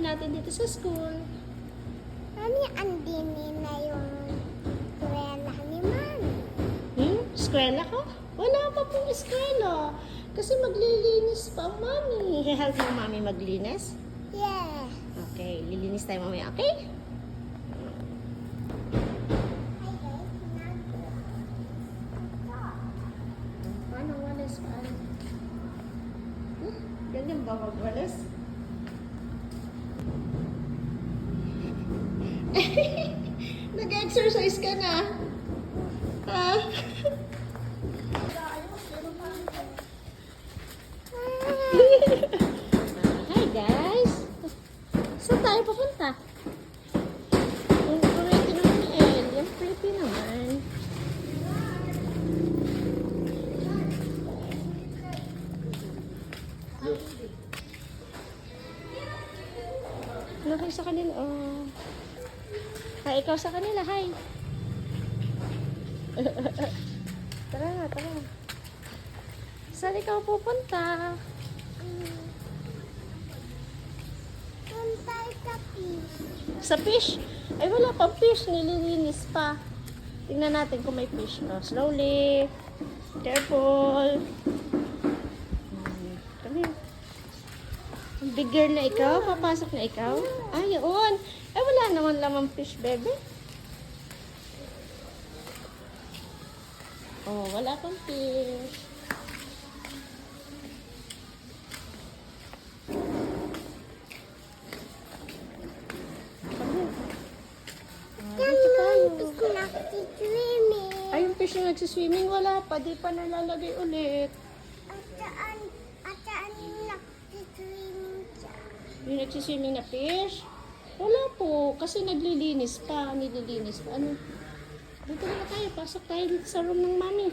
natin dito sa school. Mami, andinin na yung tuwela ni Mami. Eskwela ko? Wala pa pong eskwela. Kasi maglilinis pa ang mami. I-help mo mami maglinis? Yeah. Okay, lilinis tayo mamaya, okay? Paano walis? Paano? Ganyan ba magwalis? Nag-exercise ka na? Ha? Hi guys! Saan tayo papunta? Yung pretty naman eh. Yung pretty naman. Ano kayo sa kanila? Oh. Hi, ikaw sa kanila. Hi. Tara na, tara. Saan ikaw pupunta? Punta sa fish. Sa fish? Ay, wala pang fish. Nililinis pa. Tingnan natin kung may fish. Oh, slowly. Careful. Come here. Bigger na ikaw? Papasok na ikaw? Ay, yun. Ay, wala naman lamang fish, bebe. Oh, wala pang fish. Fish na nag-swimming. Ay, yung fish na nagsiswimming, wala pa. Di pa nalalagay ulit. At saan nag-swimming siya? Yung nagsiswimming na fish? Wala po. Kasi naglilinis pa. Nililinis pa. Ano? Dito na tayo. Pasok tayo dito sa room ng mami.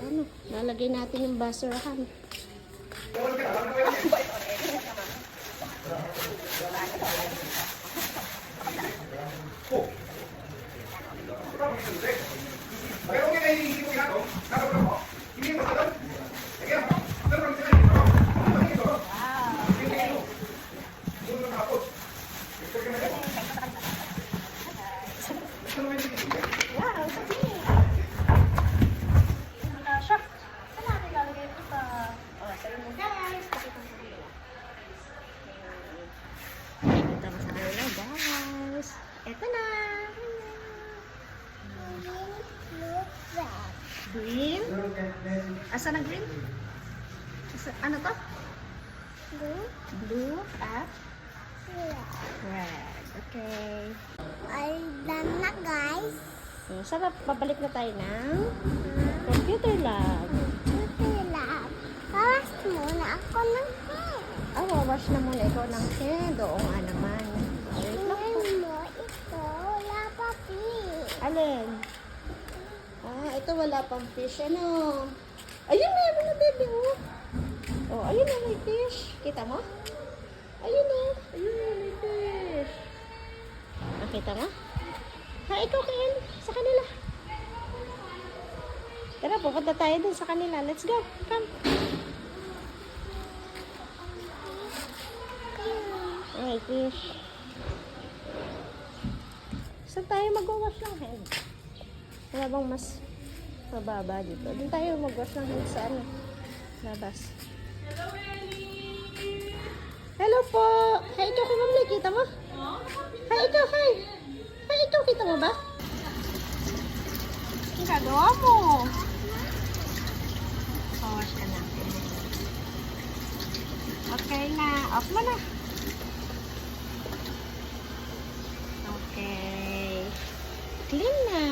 Ano? Lalagay natin yung basurahan. Guys, eto na. Green. Asa na green? Ano to? Blue at red. Okay. All done na, guys. Sarap, babalik na tayo ng computer lab. Ito lang. Kawas muna ako ng hair. Wawash na muna ikaw ng hand. Oo nga naman. Wait lang po. Mo ito, wala pa fish. Alin? Ito wala pang fish. Ano? Ayun, meron na, baby, oh. Oh, ayun na, may fish. Kita mo? Ayun na. Ayun na, may fish. Nakita mo? Ikaw, Ken. Sa kanila. Tara, pupunta tayo dun sa kanila. Let's go. Come. Ay, fish. Saan tayo mag-wash ng hand? Wala bang mas mababa dito? Doon tayo mag-wash ng hand sa ano? Labas. Hello, Ellie! Hello po! Hi, ikaw kay Mamli. Kita mo? Hi, ikaw. Hi! Hi, ikaw. Kita mo ba? Ang gagawa mo. Wash ka na. Okay na. Off mo na. Okay. Clean na.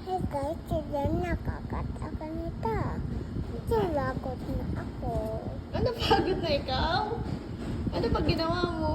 Hey guys, sila nakakat ako nito. Tulakot na ako. Ano, pagod na ikaw? Ano pag ginawa mo?